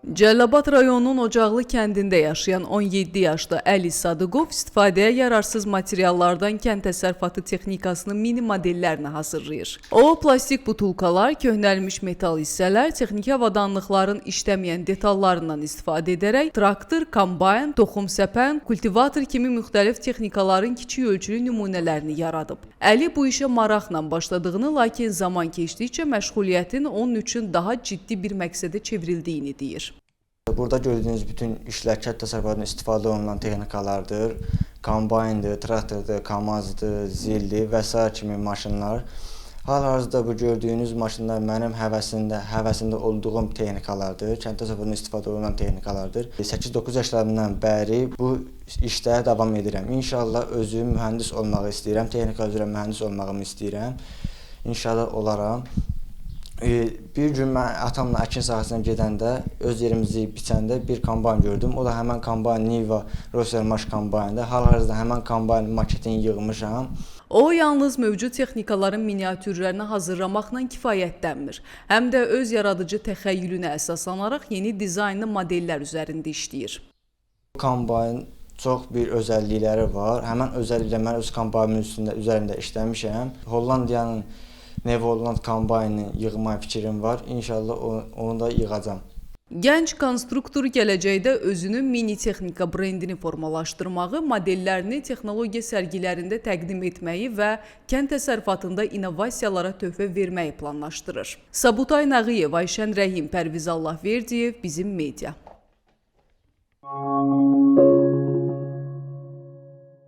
Cəlilabad rayonunun Ocaqlı kəndində yaşayan 17 yaşlı Əli Sadıqov istifadəyə yararsız materiallardan kənd təsərrüfatı texnikasının mini modellərini hazırlayır. O, plastik butulkalar, köhnəlmiş metal hissələr, texniki avadanlıqların işləməyən detallarından istifadə edərək traktor, kombayn, toxum səpən, kultivator kimi müxtəlif texnikaların kiçik ölçülü nümunələrini yaradıb. Əli bu işə maraqla başladığını, lakin zaman keçdikcə məşğuliyyətin onun üçün daha ciddi bir məqsədə çevrildiyini deyir. Burada gördüyünüz bütün işlər kənd təsərrüfatında istifadə olunan texnikalardır. Kombayndır, traktordur, kamazdır, zildir və s. kimi maşınlar. Hal-hazırda bu gördüyünüz maşınlar mənim həvəsində olduğum texnikalardır. Kənd təsərrüfatında istifadə olunan texnikalardır. 8-9 yaşlarımdan bəri bu işdə davam edirəm. İnşallah özüm mühəndis olmağı istəyirəm, texnika üzrə mühəndis olmağımı istəyirəm. İnşallah olaram. Bir gün mən atamla əkin sahəsinə gedəndə, öz yerimizi biçəndə bir kombayn gördüm. O da həmən kombayn Niva Rosermaş kombayndır. Hal-hazırda həmən kombayn maketini yığmışam. O, yalnız mövcud texnikaların miniatürlərini hazırlamaqla kifayətlənmir. Həm də öz yaradıcı təxəyyülünə əsaslanaraq yeni dizaynlı modellər üzərində işləyir. Kombayn çox bir özəllikləri var. Həmən özəlliklə mən öz kombaynimin üzərində işləmişəm. Hollandiyanın Nevoland kombaynını yığma fikrim var. İnşallah onu da yığacam. Gənc konstruktor gələcəkdə özünün mini texnika brendini formalaşdırmağı, modellərini texnologiya sərgilərində təqdim etməyi və kənd təsərrüfatında innovasiyalara töhfə verməyi planlaşdırır. Sabutay Nağıyev, Ayşən Rəhim, Pərviz Allahverdiyev, Bizim Media.